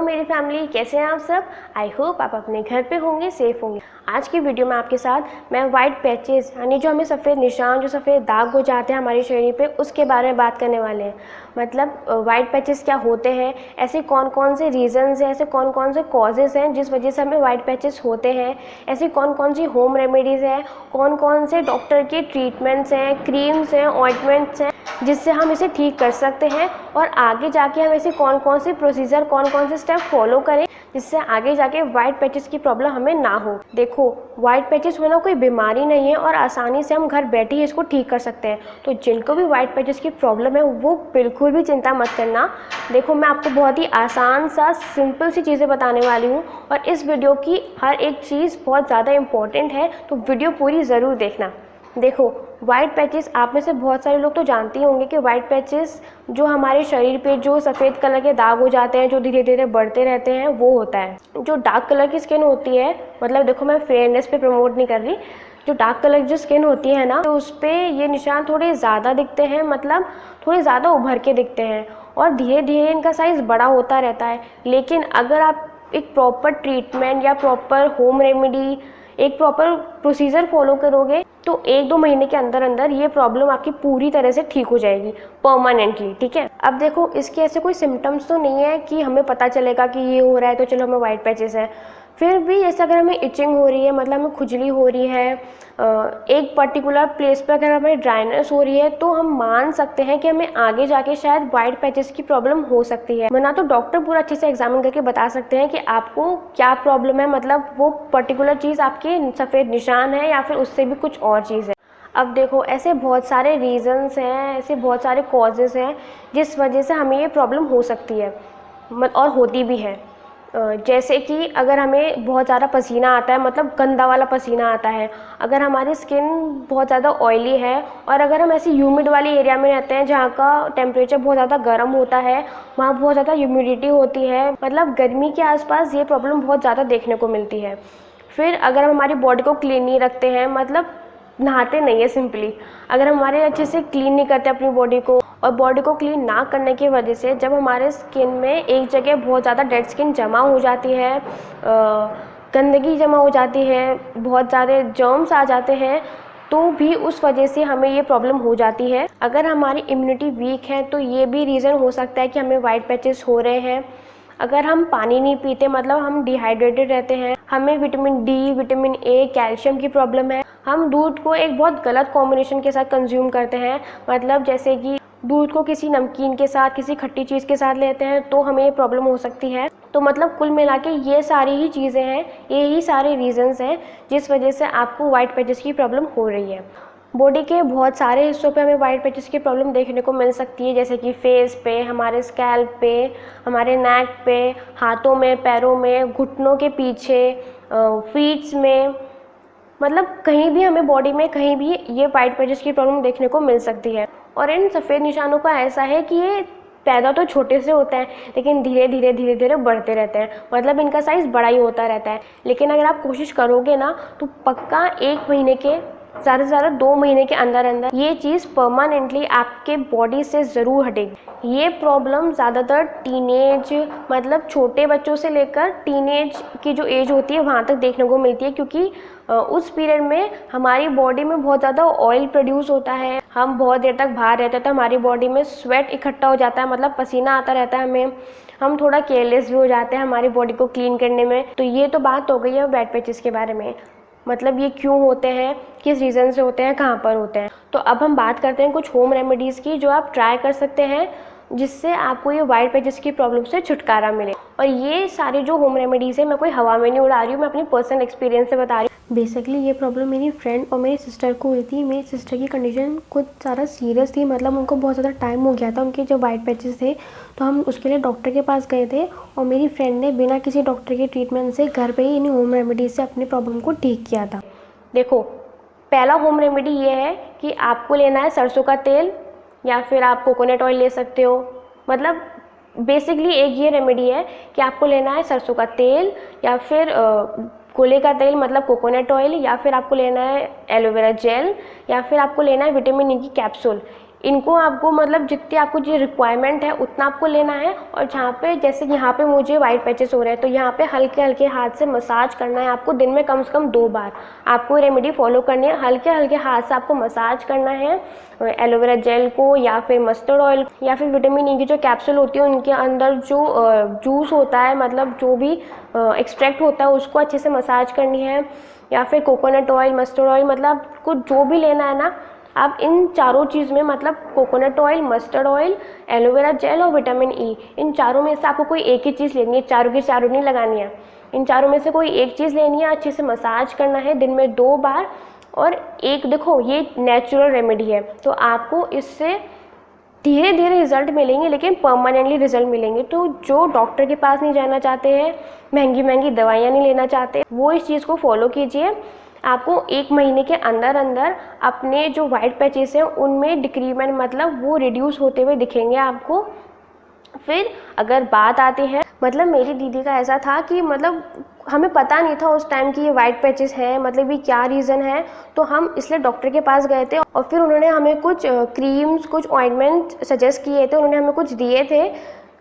मेरी फैमिली, कैसे हैं आप सब। आई होप आप अपने घर पे होंगे, सेफ होंगे। आज की वीडियो में आपके साथ मैं वाइट पैचेस यानी जो हमें सफ़ेद निशान, जो सफ़ेद दाग हो जाते हैं हमारे शरीर पे, उसके बारे में बात करने वाले हैं। मतलब वाइट पैचेस क्या होते हैं, ऐसे कौन कौन से रीज़न्स हैं, ऐसे कौन कौन से कॉजेज़ हैं जिस वजह से हमें वाइट पैचेस होते हैं, ऐसी कौन कौन सी होम रेमेडीज़ हैं, कौन कौन से डॉक्टर के ट्रीटमेंट्स हैं, क्रीम्स हैं, ऑइंटमेंट्स हैं जिससे हम इसे ठीक कर सकते हैं, और आगे जाके हम ऐसे कौन कौन से प्रोसीजर, कौन कौन से स्टेप फॉलो करें जिससे आगे जाके वाइट पैचेस की प्रॉब्लम हमें ना हो। देखो, वाइट पैचेस होना कोई बीमारी नहीं है और आसानी से हम घर बैठे ही इसको ठीक कर सकते हैं। तो जिनको भी वाइट पैचेस की प्रॉब्लम है वो बिल्कुल भी चिंता मत करना। देखो, मैं आपको बहुत ही आसान सा सिंपल सी चीज़ें बताने वाली हूँ और इस वीडियो की हर एक चीज़ बहुत ज़्यादा इम्पॉर्टेंट है, तो वीडियो पूरी ज़रूर देखना। देखो, वाइट पैचेस, आप में से बहुत सारे लोग तो जानते ही होंगे कि वाइट पैचेस जो हमारे शरीर पे जो सफ़ेद कलर के दाग हो जाते हैं, जो धीरे धीरे बढ़ते रहते हैं, वो होता है। जो डार्क कलर की स्किन होती है, मतलब देखो मैं फेयरनेस पे प्रमोट नहीं कर रही, जो डार्क कलर की जो स्किन होती है ना, तो उस पर ये निशान थोड़े ज़्यादा दिखते हैं, मतलब थोड़े ज़्यादा उभर के दिखते हैं और धीरे धीरे इनका साइज़ बड़ा होता रहता है। लेकिन अगर आप एक प्रॉपर ट्रीटमेंट या प्रॉपर होम रेमेडी, एक प्रॉपर प्रोसीजर फॉलो करोगे तो 1-2 महीने के अंदर अंदर ये प्रॉब्लम आपकी पूरी तरह से ठीक हो जाएगी परमानेंटली। ठीक है, अब देखो, इसके ऐसे कोई सिम्टम्स तो नहीं है कि हमें पता चलेगा कि ये हो रहा है तो चलो हमें वाइट पैचेस है। फिर भी जैसे अगर हमें इचिंग हो रही है, मतलब हमें खुजली हो रही है, एक पर्टिकुलर प्लेस पर अगर हमें ड्राइनेस हो रही है, तो हम मान सकते हैं कि हमें आगे जाके शायद वाइट पैचेस की प्रॉब्लम हो सकती है। वरना तो डॉक्टर पूरा अच्छे से एग्जामिन करके बता सकते हैं कि आपको क्या प्रॉब्लम है, मतलब वो पर्टिकुलर चीज़ आपके सफ़ेद निशान है या फिर उससे भी कुछ और चीज़ है। अब देखो, ऐसे बहुत सारे रीज़न्स हैं, ऐसे बहुत सारे कॉजेज़ हैं जिस वजह से हमें ये प्रॉब्लम हो सकती है और होती भी है। जैसे कि अगर हमें बहुत ज़्यादा पसीना आता है, मतलब गंदा वाला पसीना आता है, अगर हमारी स्किन बहुत ज़्यादा ऑयली है और अगर हम ऐसी ह्यूमिड वाली एरिया में रहते हैं जहाँ का टेम्परेचर बहुत ज़्यादा गर्म होता है, वहाँ बहुत ज़्यादा ह्यूमिडिटी होती है, मतलब गर्मी के आसपास ये प्रॉब्लम बहुत ज़्यादा देखने को मिलती है। फिर अगर हम हमारी बॉडी को क्लीन नहीं रखते हैं, मतलब नहाते नहीं है सिंपली, अगर हमारे अच्छे से क्लीन नहीं करते अपनी बॉडी को, और बॉडी को क्लीन ना करने की वजह से जब हमारे स्किन में एक जगह बहुत ज़्यादा डेड स्किन जमा हो जाती है, गंदगी जमा हो जाती है, बहुत सारे जर्म्स आ जाते हैं, तो भी उस वजह से हमें ये प्रॉब्लम हो जाती है। अगर हमारी इम्यूनिटी वीक है तो ये भी रीज़न हो सकता है कि हमें वाइट पैचेस हो रहे हैं। अगर हम पानी नहीं पीते, मतलब हम डिहाइड्रेटेड रहते हैं, हमें vitamin D, vitamin A, calcium की प्रॉब्लम है, हम दूध को एक बहुत गलत कॉम्बिनेशन के साथ कंज्यूम करते हैं, मतलब जैसे कि दूध को किसी नमकीन के साथ, किसी खट्टी चीज़ के साथ लेते हैं, तो हमें ये प्रॉब्लम हो सकती है। तो मतलब कुल मिला के ये सारी ही चीज़ें हैं, ये ही सारे रीज़न्स हैं जिस वजह से आपको वाइट पैचेस की प्रॉब्लम हो रही है। बॉडी के बहुत सारे हिस्सों पे हमें वाइट पैचेस की प्रॉब्लम देखने को मिल सकती है, जैसे कि फेस पे, हमारे स्कैल्प पे, हमारे नेक पे, हाथों में, पैरों में, घुटनों के पीछे, फीट्स में, मतलब कहीं भी हमें बॉडी में कहीं भी ये वाइट पैचेस की प्रॉब्लम देखने को मिल सकती है। और इन सफ़ेद निशानों का ऐसा है कि ये पैदा तो छोटे से होता है लेकिन धीरे धीरे धीरे धीरे बढ़ते रहते हैं, मतलब इनका साइज़ बड़ा ही होता रहता है। लेकिन अगर आप कोशिश करोगे ना तो पक्का 1 महीने के, ज़्यादा से ज़्यादा 2 महीने के अंदर अंदर ये चीज़ परमानेंटली आपके बॉडी से ज़रूर हटेगी। ये प्रॉब्लम ज़्यादातर टीनेज, मतलब छोटे बच्चों से लेकर टीनेज की जो एज होती है वहाँ तक देखने को मिलती है, क्योंकि उस पीरियड में हमारी बॉडी में बहुत ज़्यादा ऑयल प्रोड्यूस होता है, हम बहुत देर तक बाहर रहते हैं तो हमारी बॉडी में स्वेट इकट्ठा हो जाता है, मतलब पसीना आता रहता है हमें, हम थोड़ा केयरलेस भी हो जाते हैं हमारी बॉडी को क्लीन करने में। तो ये तो बात हो गई है वाइट पैचेस के बारे में, मतलब ये क्यों होते हैं, किस रीज़न से होते हैं, कहाँ पर होते हैं। तो अब हम बात करते हैं कुछ होम रेमेडीज़ की जो आप ट्राई कर सकते हैं जिससे आपको ये वाइट पैचेस की प्रॉब्लम से छुटकारा मिले। और ये सारी जो होम रेमेडीज़ है, मैं कोई हवा में नहीं उड़ा रही हूँ, मैं अपनी पर्सनल एक्सपीरियंस से बता रही हूँ। बेसिकली ये प्रॉब्लम मेरी फ्रेंड और मेरी सिस्टर को हुई थी। मेरी सिस्टर की कंडीशन कुछ ज़्यादा सीरियस थी, मतलब उनको बहुत ज़्यादा टाइम हो गया था उनके जो वाइट पैचेस थे, तो हम उसके लिए डॉक्टर के पास गए थे और मेरी फ्रेंड ने बिना किसी डॉक्टर के ट्रीटमेंट से घर पे ही इन होम रेमेडीज़ से अपनी प्रॉब्लम को ठीक किया था। देखो, पहला होम रेमेडी ये है कि आपको लेना है सरसों का तेल या फिर आप कोकोनट ऑयल ले सकते हो। मतलब बेसिकली एक ये रेमेडी है कि आपको लेना है सरसों का तेल या फिर कोले का तेल, मतलब कोकोनट ऑयल, या फिर आपको लेना है एलोवेरा जेल, या फिर आपको लेना है विटामिन ई की कैप्सूल। इनको आपको मतलब जितनी आपको जो रिक्वायरमेंट है उतना आपको लेना है। और जहाँ पे जैसे यहाँ पे मुझे वाइट पैचेस हो रहे हैं तो यहाँ पे हल्के हल्के हाथ से मसाज करना है आपको, दिन में कम से कम 2 बार आपको रेमेडी फॉलो करनी है। हल्के हल्के हाथ से आपको मसाज करना है एलोवेरा जेल को या फिर मस्टर्ड ऑयल या फिर विटामिन ई की जो कैप्सूल होती है उनके अंदर जो जूस होता है, मतलब जो भी एक्सट्रैक्ट होता है उसको अच्छे से मसाज करनी है, या फिर कोकोनट ऑयल, मस्टर्ड ऑयल, मतलब कुछ जो भी लेना है ना आप इन चारों चीज़ में, मतलब coconut oil, mustard oil, aloe vera gel और विटामिन ई, इन चारों में से आपको कोई एक ही चीज़ लेनी है, चारों की चारों नहीं लगानी है। इन चारों में से कोई एक चीज़ लेनी है, अच्छे से मसाज करना है दिन में 2 बार। और एक देखो ये नेचुरल रेमेडी है तो आपको इससे धीरे धीरे रिजल्ट मिलेंगे लेकिन परमानेंटली रिजल्ट मिलेंगे। तो जो डॉक्टर के पास नहीं जाना चाहते हैं, महंगी महंगी दवाइयाँ नहीं लेना चाहते, वो इस चीज़ को फॉलो कीजिए। आपको 1 महीने के अंदर अंदर अपने जो वाइट पैचेस हैं उनमें डिक्रीमेंट, मतलब वो रिड्यूस होते हुए दिखेंगे आपको। फिर अगर बात आती है, मतलब मेरी दीदी का ऐसा था कि मतलब हमें पता नहीं था उस टाइम कि ये वाइट पैचेस हैं, मतलब ये क्या रीज़न है, तो हम इसलिए डॉक्टर के पास गए थे और फिर उन्होंने हमें कुछ क्रीम्स, कुछ ऑइंटमेंट सजेस्ट किए थे, उन्होंने हमें कुछ दिए थे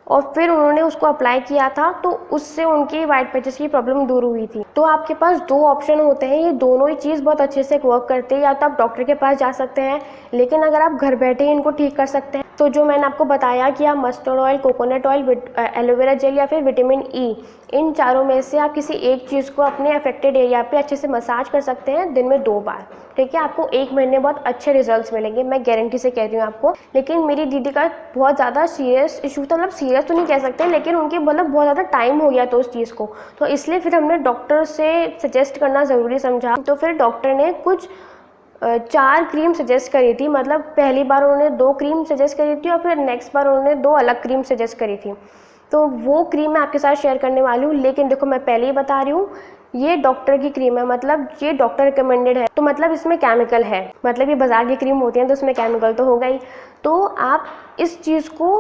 और फिर उन्होंने उसको अप्लाई किया था तो उससे उनकी वाइट पैचेस की प्रॉब्लम दूर हुई थी। तो आपके पास 2 ऑप्शन होते हैं, ये दोनों ही चीज़ बहुत अच्छे से वर्क करते हैं। या तो आप डॉक्टर के पास जा सकते हैं, लेकिन अगर आप घर बैठे ही इनको ठीक कर सकते हैं तो जो मैंने आपको बताया कि आप mustard oil, coconut oil, aloe vera gel या फिर विटामिन ई, इन चारों में से आप किसी एक चीज़ को अपने अफेक्टेड एरिया पे अच्छे से मसाज कर सकते हैं दिन में 2 बार। ठीक है, आपको 1 महीने बहुत अच्छे रिजल्ट्स मिलेंगे, मैं गारंटी से कह रही हूँ आपको। लेकिन मेरी दीदी का बहुत ज़्यादा सीरियस इशू था, मतलब सीरियस तो नहीं कह सकते, लेकिन उनके मतलब बहुत ज़्यादा टाइम हो गया था उस चीज़ को, तो इसलिए फिर हमने डॉक्टर से सजेस्ट करना ज़रूरी समझा। तो फिर डॉक्टर ने कुछ 4 क्रीम सजेस्ट करी थी, मतलब पहली बार उन्होंने 2 क्रीम सजेस्ट करी थी और फिर नेक्स्ट बार उन्होंने 2 अलग क्रीम सजेस्ट करी थी। तो वो क्रीम मैं आपके साथ शेयर करने वाली हूँ। लेकिन देखो मैं पहले ही बता रही हूँ, ये डॉक्टर की क्रीम है, मतलब ये डॉक्टर रिकमेंडेड है, तो मतलब इसमें केमिकल है, मतलब ये बाजार की क्रीम होती है तो उसमें केमिकल तो होगा ही। तो आप इस चीज़ को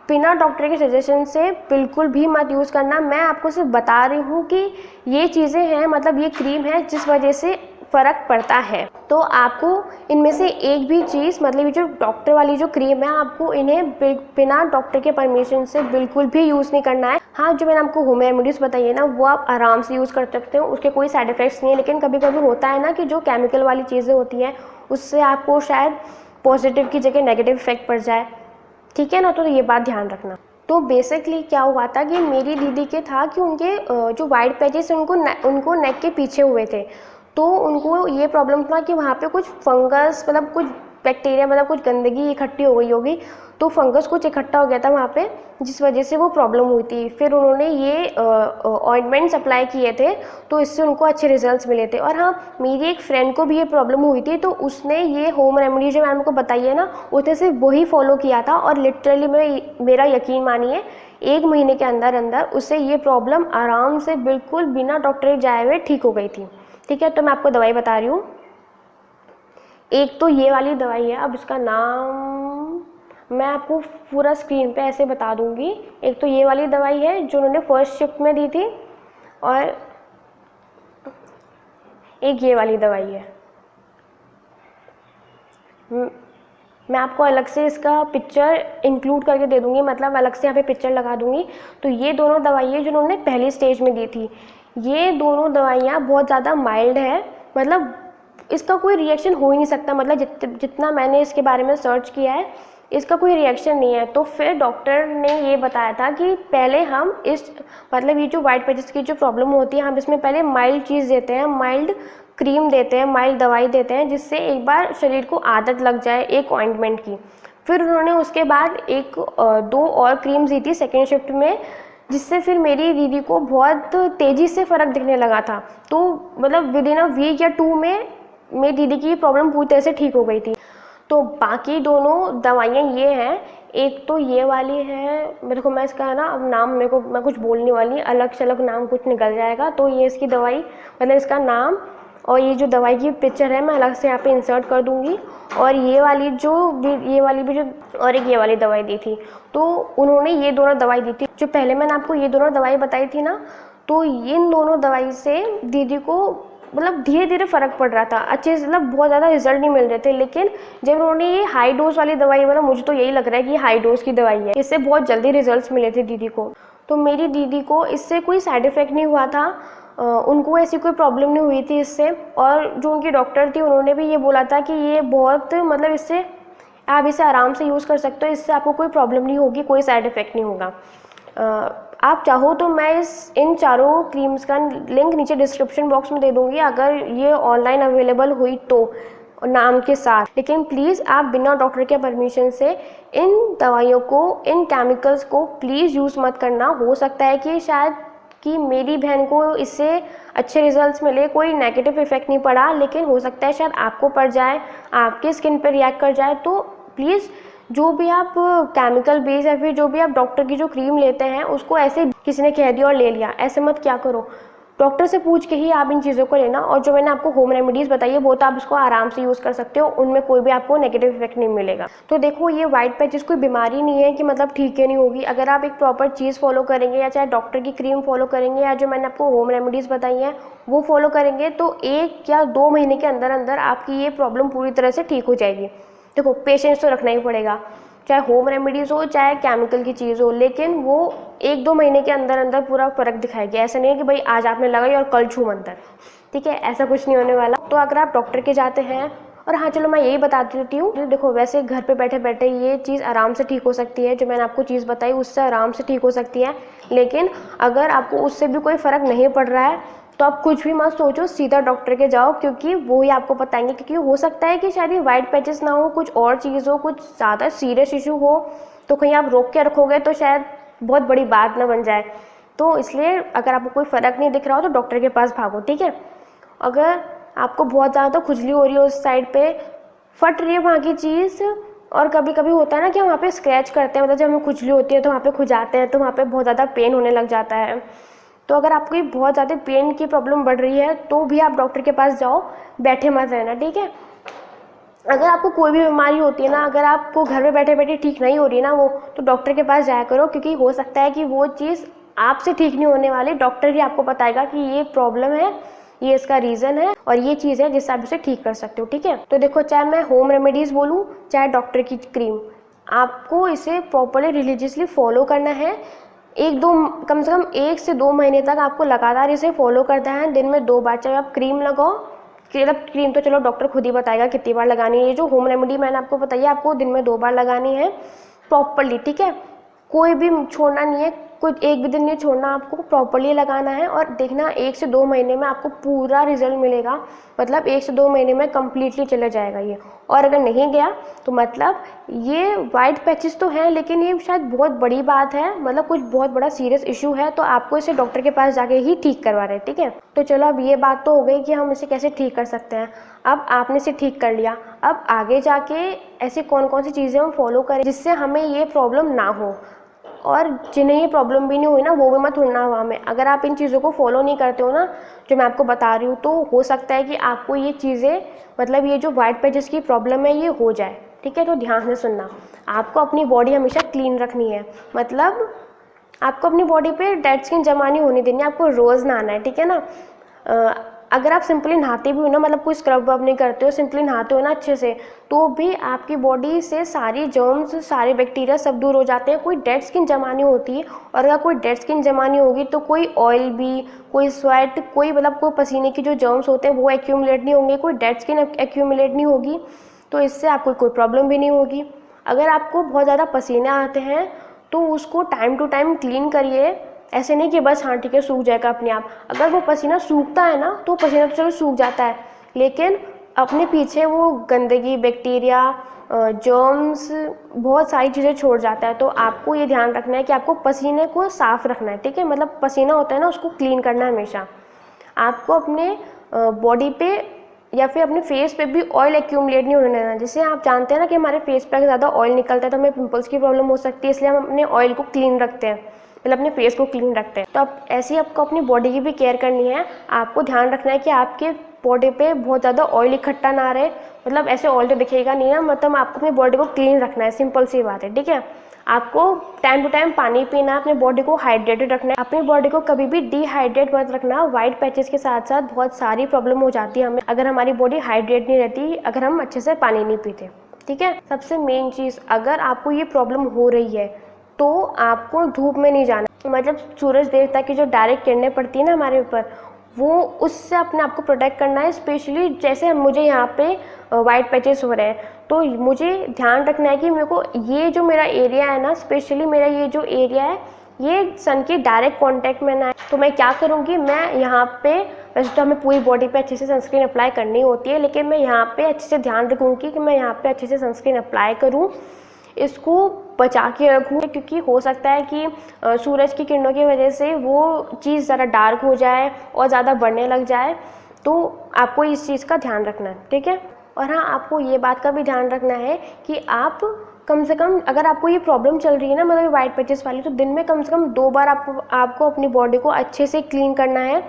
बिना डॉक्टर के सजेशन से बिल्कुल भी मत यूज़ करना। मैं आपको सिर्फ बता रही हूँ कि ये चीज़ें हैं, मतलब ये क्रीम है जिस वजह से फ़र्क पड़ता है। तो आपको इनमें से एक भी चीज़, मतलब ये जो डॉक्टर वाली जो क्रीम है, आपको इन्हें बिना डॉक्टर के परमिशन से बिल्कुल भी यूज़ नहीं करना है। हाँ, जो मैंने आपको होम रेमेडीज़ बताई है ना, वो आप आराम से यूज़ कर सकते हो, उसके कोई साइड इफ़ेक्ट्स नहीं है। लेकिन कभी कभी होता है ना कि जो केमिकल वाली चीज़ें होती हैं उससे आपको शायद पॉजिटिव की जगह नेगेटिव इफेक्ट पड़ जाए, ठीक है ना, तो ये बात ध्यान रखना। तो बेसिकली क्या हुआ था कि मेरी दीदी के था कि उनके जो वाइट पैचेस उनको नेक के पीछे हुए थे, तो उनको ये प्रॉब्लम था कि वहाँ पे कुछ फंगस, मतलब कुछ बैक्टीरिया, मतलब कुछ गंदगी इकट्ठी हो गई होगी, तो फंगस कुछ इकट्ठा हो गया था वहाँ पे, जिस वजह से वो प्रॉब्लम हुई थी। फिर उन्होंने ये ऑइंटमेंट्स अप्लाई किए थे तो इससे उनको अच्छे रिजल्ट्स मिले थे। और हाँ, मेरी एक फ्रेंड को भी ये प्रॉब्लम हुई थी, तो उसने ये होम रेमेडी जो मैंने आपको बताई है ना, उसने सिर्फ वही फॉलो किया था और लिटरली मेरा यकीन मानिए 1 महीने के अंदर अंदर उससे ये प्रॉब्लम आराम से बिल्कुल बिना डॉक्टर के जाए हुए ठीक हो गई थी। ठीक है, तो मैं आपको दवाई बता रही हूँ। एक तो ये वाली दवाई है, अब इसका नाम मैं आपको पूरा स्क्रीन पे ऐसे बता दूंगी। एक तो ये वाली दवाई है जो उन्होंने फर्स्ट शिफ्ट में दी थी, और एक ये वाली दवाई है। मैं आपको अलग से इसका पिक्चर इंक्लूड करके दे दूंगी, मतलब अलग से यहाँ पे पिक्चर लगा दूंगी। तो ये दोनों दवाइयाँ जो उन्होंने पहली स्टेज में दी थी, ये दोनों दवाइयाँ बहुत ज़्यादा माइल्ड है, मतलब इसका कोई रिएक्शन हो ही नहीं सकता। मतलब जितना मैंने इसके बारे में सर्च किया है, इसका कोई रिएक्शन नहीं है। तो फिर डॉक्टर ने ये बताया था कि पहले हम इस, मतलब ये जो वाइट पैचेस की जो प्रॉब्लम होती है, हम इसमें पहले माइल्ड चीज़ देते हैं, माइल्ड क्रीम देते हैं, माइल्ड दवाई देते हैं, जिससे एक बार शरीर को आदत लग जाए एक ऑइंटमेंट की। फिर उन्होंने उसके बाद 2 और क्रीम्स दी थी सेकेंड शिफ्ट में, जिससे फिर मेरी दीदी को बहुत तेज़ी से फ़र्क दिखने लगा था। तो मतलब विद इन अ वीक या 2 में मेरी दीदी की प्रॉब्लम पूरी तरह से ठीक हो गई थी। तो बाकी दोनों दवाइयाँ ये हैं, एक तो ये वाली है, मेरे को मैं इसका ना अब नाम मेरे को मैं कुछ बोलने वाली, अलग से अलग नाम कुछ निकल जाएगा। तो ये इसकी दवाई, मतलब इसका नाम और ये जो दवाई की पिक्चर है मैं अलग से यहाँ पे इंसर्ट कर दूँगी। और ये वाली भी जो और एक ये वाली दवाई दी थी, तो उन्होंने ये दोनों दवाई दी थी। जो पहले मैंने आपको ये दोनों दवाई बताई थी ना, तो इन दोनों दवाई से दीदी को मतलब धीरे धीरे फ़र्क पड़ रहा था, अच्छे से मतलब बहुत ज़्यादा रिजल्ट नहीं मिल रहे थे। लेकिन जब उन्होंने ये हाई डोज वाली दवाई, मतलब मुझे तो यही लग रहा है कि ये हाई डोज की दवाई है, इससे बहुत जल्दी रिजल्ट्स मिले थे दीदी को। तो मेरी दीदी को इससे कोई साइड इफ़ेक्ट नहीं हुआ था, उनको ऐसी कोई प्रॉब्लम नहीं हुई थी इससे। और जो उनकी डॉक्टर थी उन्होंने भी ये बोला था कि ये बहुत मतलब इससे आप इसे आराम से यूज़ कर सकते हो, इससे आपको कोई प्रॉब्लम नहीं होगी, कोई साइड इफ़ेक्ट नहीं होगा। आप चाहो तो मैं इन चारों क्रीम्स का लिंक नीचे डिस्क्रिप्शन बॉक्स में दे दूँगी, अगर ये ऑनलाइन अवेलेबल हुई तो, नाम के साथ। लेकिन प्लीज़ आप बिना डॉक्टर के परमिशन से इन दवाइयों को, इन केमिकल्स को प्लीज़ यूज़ मत करना। हो सकता है कि शायद कि मेरी बहन को इससे अच्छे रिजल्ट्स मिले, कोई नेगेटिव इफ़ेक्ट नहीं पड़ा, लेकिन हो सकता है शायद आपको पड़ जाए, आपके स्किन पर रिएक्ट कर जाए। तो प्लीज़ जो भी आप केमिकल बेस या फिर जो भी आप डॉक्टर की जो क्रीम लेते हैं उसको ऐसे किसी ने कह दिया और ले लिया, ऐसे मत क्या करो। डॉक्टर से पूछ के ही आप इन चीज़ों को लेना। और जो मैंने आपको होम रेमेडीज़ बताई है वो तो आप इसको आराम से यूज़ कर सकते हो, उनमें कोई भी आपको नेगेटिव इफेक्ट नहीं मिलेगा। तो देखो, ये वाइट पैचेस कोई बीमारी नहीं है कि मतलब ठीक है नहीं होगी। अगर आप एक प्रॉपर चीज़ फॉलो करेंगे, या चाहे डॉक्टर की क्रीम फॉलो करेंगे, या जो मैंने आपको होम रेमेडीज़ बताई हैं वो फॉलो करेंगे, तो 1 या 2 महीने के अंदर अंदर आपकी ये प्रॉब्लम पूरी तरह से ठीक हो जाएगी। देखो, पेशेंस तो रखना ही पड़ेगा, चाहे होम रेमेडीज़ हो चाहे केमिकल की चीज़ हो, लेकिन वो 1-2 महीने के अंदर अंदर पूरा फ़र्क दिखाएगी। ऐसा नहीं है कि भाई आज आपने लगाई और कल छू मंतर, ठीक है, ऐसा कुछ नहीं होने वाला। तो अगर आप डॉक्टर के जाते हैं, और हाँ चलो मैं यही बता देती हूँ, देखो वैसे घर पे बैठे बैठे ये चीज़ आराम से ठीक हो सकती है, जो मैंने आपको चीज़ बताई उससे आराम से ठीक हो सकती है। लेकिन अगर आपको उससे भी कोई फ़र्क नहीं पड़ रहा है तो आप कुछ भी मत सोचो, सीधा डॉक्टर के जाओ, क्योंकि वो ही आपको बताएंगे। क्योंकि हो सकता है कि शायद ये वाइट पैचेस ना हो, कुछ और चीज़ हो, कुछ ज़्यादा सीरियस इशू हो, तो कहीं आप रोक के रखोगे तो शायद बहुत बड़ी बात ना बन जाए। तो इसलिए अगर आपको कोई फ़र्क नहीं दिख रहा हो तो डॉक्टर के पास भागो, ठीक है। अगर आपको बहुत ज़्यादा खुजली हो रही है, उस साइड पे फट रही है वहाँ की चीज़, और कभी कभी होता है ना कि वहाँ पे स्क्रैच करते हैं, मतलब जब हमें खुजली होती है तो वहाँ पे खुजाते हैं, तो वहाँ पे बहुत ज़्यादा पेन होने लग जाता है। तो अगर आपको ये बहुत ज़्यादा पेन की प्रॉब्लम बढ़ रही है तो भी आप डॉक्टर के पास जाओ, बैठे मत रहना, ठीक है। अगर आपको कोई भी बीमारी होती है ना, अगर आपको घर में बैठे बैठे ठीक नहीं हो रही है ना वो, तो डॉक्टर के पास जाया करो, क्योंकि हो सकता है कि वो चीज़ आपसे ठीक नहीं होने वाली, डॉक्टर ही आपको बताएगा कि ये प्रॉब्लम है, ये इसका रीज़न है, और ये चीज़ है जिससे आप इसे ठीक कर सकते हो, ठीक है। तो देखो, चाहे मैं होम रेमेडीज़ बोलूँ चाहे डॉक्टर की क्रीम, आपको इसे प्रॉपरली रिलीजियसली फॉलो करना है। कम से कम 1 से 2 महीने तक आपको लगातार इसे फॉलो करना है। दिन में 2 बार चाहे आप क्रीम लगाओ, मतलब क्रीम तो चलो डॉक्टर खुद ही बताएगा कितनी बार लगानी है। ये जो होम रेमेडी मैंने आपको बताई है, आपको दिन में 2 बार लगानी है प्रॉपरली, ठीक है। कोई भी छोड़ना नहीं है, कुछ एक भी दिन नहीं छोड़ना, आपको प्रॉपरली लगाना है। और देखना 1 से 2 महीने में आपको पूरा रिजल्ट मिलेगा, मतलब 1 से 2 महीने में कम्प्लीटली चला जाएगा ये। और अगर नहीं गया तो मतलब ये वाइट पैचेस तो हैं, लेकिन ये शायद बहुत बड़ी बात है, मतलब कुछ बहुत बड़ा सीरियस इशू है, तो आपको इसे डॉक्टर के पास जाके ही ठीक करवा रहे हैं, ठीक है। तो चलो, अब ये बात तो हो गई कि हम इसे कैसे ठीक कर सकते हैं। अब आपने इसे ठीक कर लिया, अब आगे जाके ऐसी कौन कौन सी चीज़ें हम फॉलो करें जिससे हमें ये प्रॉब्लम ना हो, और जिन्हें ये प्रॉब्लम भी नहीं हुई ना वो भी मत उड़ना हवा में। अगर आप इन चीज़ों को फॉलो नहीं करते हो ना, जो मैं आपको बता रही हूँ, तो हो सकता है कि आपको ये चीज़ें, मतलब ये जो वाइट पैचेस की प्रॉब्लम है ये हो जाए, ठीक है। तो ध्यान से सुनना, आपको अपनी बॉडी हमेशा क्लीन रखनी है, मतलब आपको अपनी बॉडी पे डेड स्किन जमा नहीं होने देनी, आपको रोज़ नहाना है, ठीक है ना। अगर आप सिंपली नहाते भी हो ना, मतलब कोई स्क्रब वब नहीं करते हो, सिंपली नहाते हो ना अच्छे से, तो भी आपकी बॉडी से सारी जर्म्स, सारे बैक्टीरिया सब दूर हो जाते हैं, कोई डेड स्किन जमा नहीं होती। और अगर कोई डेड स्किन जमा नहीं होगी तो कोई ऑयल भी, कोई स्वेट, कोई मतलब कोई पसीने की जो जर्म्स होते हैं वो एक्यूमुलेट नहीं होंगे, कोई डेड स्किन एक्यूमुलेट नहीं होगी, तो इससे आपको कोई प्रॉब्लम भी नहीं होगी। अगर आपको बहुत ज़्यादा पसीने आते हैं तो उसको टाइम टू टाइम क्लीन करिए, ऐसे नहीं कि बस हाँ ठीक है सूख जाएगा अपने आप। अगर वो पसीना सूखता है ना, तो पसीना तो चलो सूख जाता है, लेकिन अपने पीछे वो गंदगी, बैक्टीरिया, जर्म्स, बहुत सारी चीज़ें छोड़ जाता है। तो आपको ये ध्यान रखना है कि आपको पसीने को साफ़ रखना है, ठीक है। मतलब पसीना होता है ना, उसको क्लीन करना है हमेशा। आपको अपने बॉडी पे या फिर अपने फेस पे भी ऑयल एक्यूमुलेट नहीं होने देना। जैसे आप जानते हैं ना कि हमारे फेस पे अगर ज़्यादा ऑयल निकलता है तो हमें पिंपल्स की प्रॉब्लम हो सकती है, इसलिए हम अपने ऑयल को क्लीन रखते हैं, मतलब अपने फेस को क्लीन रखते हैं। तो अब ऐसे ही आपको अपनी बॉडी की भी केयर करनी है। आपको ध्यान रखना है कि आपके बॉडी पे बहुत ज़्यादा ऑयल इकट्ठा ना रहे, मतलब ऐसे ऑयल तो दिखेगा नहीं ना, मतलब आपको अपनी बॉडी को क्लीन रखना है, सिंपल सी बात है, ठीक है। आपको टाइम टू टाइम पानी पीना है, अपनी बॉडी को हाइड्रेटेड रखना है, अपनी बॉडी को कभी भी डिहाइड्रेट मत रखना। वाइट पैचेस के साथ साथ बहुत सारी प्रॉब्लम हो जाती है हमें अगर हमारी बॉडी हाइड्रेट नहीं रहती, अगर हम अच्छे से पानी नहीं पीते, ठीक है। सबसे मेन चीज़, अगर आपको ये प्रॉब्लम हो रही है तो आपको धूप में नहीं जाना, मतलब सूरज देवता की जो डायरेक्ट किरणें पड़ती है ना हमारे ऊपर, वो उससे अपने आप को प्रोटेक्ट करना है। स्पेशली जैसे मुझे यहाँ पे वाइट पैचेस हो रहे हैं, तो मुझे ध्यान रखना है कि मेरे को ये जो मेरा एरिया है ना, स्पेशली मेरा ये जो एरिया है, ये सन के डायरेक्ट कांटेक्ट में ना है। तो मैं क्या करूँगी, मैं यहाँ पे, वैसे तो हमें पूरी बॉडी पे अच्छे से सनस्क्रीन अप्लाई करनी होती है, लेकिन मैं यहाँ पे अच्छे से ध्यान रखूँगी कि मैं यहाँ पे अच्छे से सनस्क्रीन अप्लाई करूँ, इसको बचा के रखूँ, क्योंकि हो सकता है कि सूरज की किरणों की वजह से वो चीज़ ज़रा डार्क हो जाए और ज़्यादा बढ़ने लग जाए, तो आपको इस चीज़ का ध्यान रखना है, ठीक है। और हाँ, आपको ये बात का भी ध्यान रखना है कि आप कम से कम, अगर आपको ये प्रॉब्लम चल रही है ना, मतलब वाइट पैचेस वाली, तो दिन में कम से कम 2 बार आपको अपनी बॉडी को अच्छे से क्लीन करना है।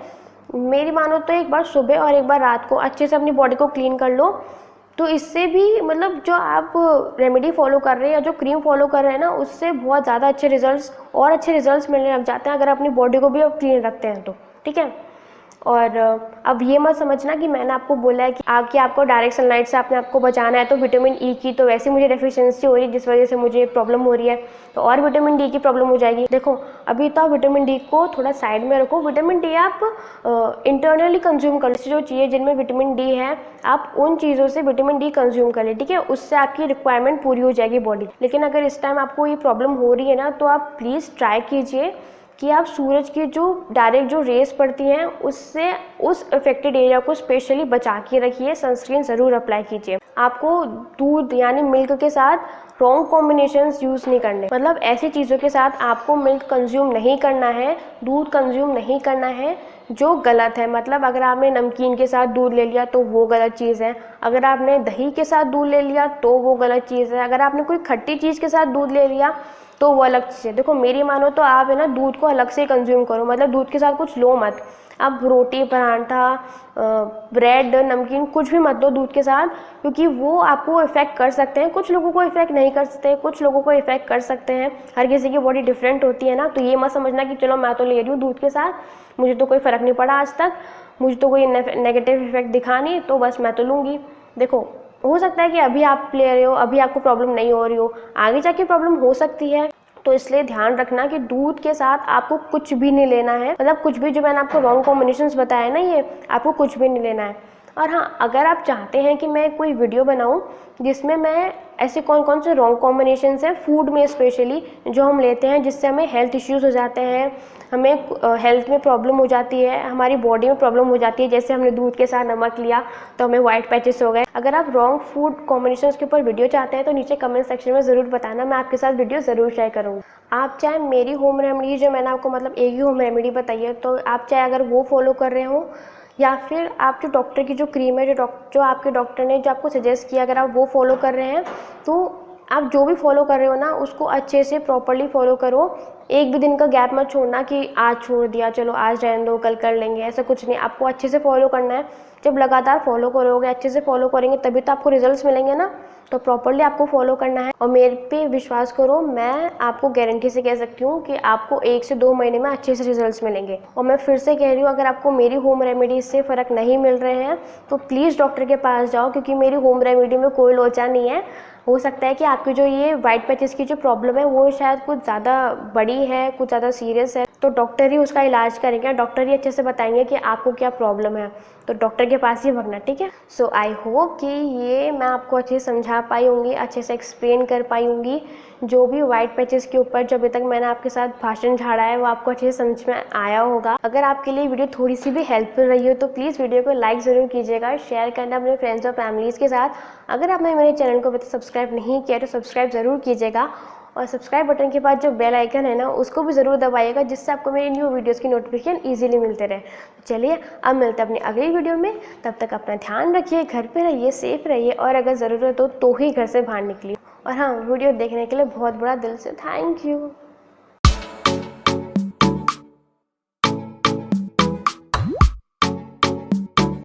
मेरी मानो तो एक बार सुबह और एक बार रात को अच्छे से अपनी बॉडी को क्लीन कर लो, तो इससे भी मतलब जो आप रेमेडी फॉलो कर रहे हैं या जो क्रीम फॉलो कर रहे हैं ना, उससे बहुत ज़्यादा अच्छे रिजल्ट्स मिलने लग जाते हैं अगर अपनी बॉडी को भी आप क्लीन रखते हैं तो, ठीक है। और अब ये मत समझना कि मैंने आपको बोला है कि आपको डायरेक्ट सनलाइट से अपने आपको बचाना है, तो विटामिन ई की तो वैसे मुझे डेफिशिएंसी हो रही है जिस वजह से मुझे प्रॉब्लम हो रही है, तो और विटामिन डी की प्रॉब्लम हो जाएगी। देखो, अभी तो आप विटामिन डी को थोड़ा साइड में रखो। विटामिन डी आप इंटरनली कंज्यूम कर लो, जो चीज़ें जिनमें विटामिन डी है, आप उन चीज़ों से विटामिन डी कंज्यूम कर ले, ठीक है। उससे आपकी रिक्वायरमेंट पूरी हो जाएगी बॉडी। लेकिन अगर इस टाइम आपको ये प्रॉब्लम हो रही है ना, तो आप प्लीज़ ट्राई कीजिए कि आप सूरज की जो डायरेक्ट जो रेस पड़ती हैं, उससे उस अफेक्टेड एरिया को स्पेशली बचा के रखिए। सनस्क्रीन ज़रूर अप्लाई कीजिए। आपको दूध यानी मिल्क के साथ रॉन्ग कॉम्बिनेशंस यूज़ नहीं करने, मतलब ऐसी चीज़ों के साथ आपको मिल्क कंज्यूम नहीं करना है, दूध कंज्यूम नहीं करना है जो गलत है। मतलब अगर आपने नमकीन के साथ दूध ले लिया तो वो गलत चीज़ है, अगर आपने दही के साथ दूध ले लिया तो वो गलत चीज़ है, अगर आपने कोई खट्टी चीज़ के साथ दूध ले लिया तो वो अलग चीज़ है। देखो, मेरी मानो तो आप है ना, दूध को अलग से कंज्यूम करो, मतलब दूध के साथ कुछ लो मत। आप रोटी, पराठा, ब्रेड, नमकीन कुछ भी मत दो दूध के साथ, क्योंकि वो आपको इफ़ेक्ट कर सकते हैं। कुछ लोगों को इफ़ेक्ट नहीं कर सकते, कुछ लोगों को इफ़ेक्ट कर सकते हैं। हर किसी की बॉडी डिफरेंट होती है ना, तो ये मत समझना कि चलो मैं तो ले रही हूँ दूध के साथ, मुझे तो कोई फ़र्क नहीं पड़ा आज तक, मुझे तो कोई नेगेटिव इफेक्ट दिखा नहीं, तो बस मैं तो लूँगी। देखो, हो सकता है कि अभी आप ले रहे हो, अभी आपको प्रॉब्लम नहीं हो रही हो, आगे जाके प्रॉब्लम हो सकती है। तो इसलिए ध्यान रखना कि दूध के साथ आपको कुछ भी नहीं लेना है, मतलब कुछ भी, जो मैंने आपको रॉन्ग कॉम्बिनेशंस बताया ना, ये आपको कुछ भी नहीं लेना है। और हाँ, अगर आप चाहते हैं कि मैं कोई वीडियो बनाऊं जिसमें मैं ऐसे कौन कौन से रॉन्ग कॉम्बिनेशंस हैं फूड में स्पेशली जो हम लेते हैं, जिससे हमें हेल्थ इश्यूज़ हो जाते हैं, हमें हेल्थ में प्रॉब्लम हो जाती है, हमारी बॉडी में प्रॉब्लम हो जाती है, जैसे हमने दूध के साथ नमक लिया तो हमें वाइट पैचेस हो गए। अगर आप रॉन्ग फूड कॉम्बिनेशंस के ऊपर वीडियो चाहते हैं तो नीचे कमेंट सेक्शन में ज़रूर बताना, मैं आपके साथ वीडियो ज़रूर शेयर करूँगी। आप चाहे मेरी होम रेमेडी, जो मैंने आपको मतलब एक ही होम रेमेडी बताई है, तो आप चाहे अगर वो फॉलो कर रहे हो, या फिर आप जो डॉक्टर की जो क्रीम है, जो आपके डॉक्टर ने जो आपको सजेस्ट किया, अगर आप वो फॉलो कर रहे हैं, तो आप जो भी फॉलो कर रहे हो ना, उसको अच्छे से प्रॉपरली फॉलो करो। एक भी दिन का गैप मत छोड़ना कि आज छोड़ दिया, चलो आज रहने दो, कल कर लेंगे, ऐसा कुछ नहीं। आपको अच्छे से फॉलो करना है। जब लगातार फॉलो करोगे, अच्छे से फॉलो करेंगे, तभी तो आपको रिजल्ट्स मिलेंगे ना। तो प्रॉपरली आपको फॉलो करना है, और मेरे पे विश्वास करो, मैं आपको गारंटी से कह सकती हूँ कि आपको 1 से 2 महीने में अच्छे से रिजल्ट्स मिलेंगे। और मैं फिर से कह रही हूँ, अगर आपको मेरी होम रेमेडी से फ़र्क नहीं मिल रहे हैं तो प्लीज़ डॉक्टर के पास जाओ, क्योंकि मेरी होम रेमेडी में कोई लोचा नहीं है। हो सकता है कि आपकी जो ये वाइट पैचेस की जो प्रॉब्लम है वो शायद कुछ ज़्यादा बड़ी है, कुछ ज़्यादा सीरियस है, तो डॉक्टर ही उसका इलाज करेंगे, डॉक्टर ही अच्छे से बताएंगे कि आपको क्या प्रॉब्लम है, तो डॉक्टर के पास ही भागना, ठीक है। सो आई होप कि ये मैं आपको अच्छे से समझा पाई होंगी, अच्छे से एक्सप्लेन कर पाई होंगी। जो भी वाइट पैचेस के ऊपर जो अभी तक मैंने आपके साथ भाषण झाड़ा है, वो आपको अच्छे से समझ में आया होगा। अगर आपके लिए वीडियो थोड़ी सी भी हेल्पफुल रही हो तो प्लीज़ वीडियो को लाइक ज़रूर कीजिएगा, शेयर करना अपने फ्रेंड्स और फैमिलीज़ के साथ। अगर आपने मेरे चैनल को अभी तक सब्सक्राइब नहीं किया तो सब्सक्राइब ज़रूर कीजिएगा, और सब्सक्राइब बटन के बाद जो बेल आइकन है ना, उसको भी ज़रूर दबाइएगा, जिससे आपको मेरी न्यू वीडियोस की नोटिफिकेशन इजीली मिलते रहे। चलिए, अब मिलते हैं अपनी अगली वीडियो में। तब तक अपना ध्यान रखिए, घर पे रहिए, सेफ रहिए, और अगर ज़रूरत हो तो ही घर से बाहर निकलिए। और हाँ, वीडियो देखने के लिए बहुत बड़ा दिल से थैंक यू।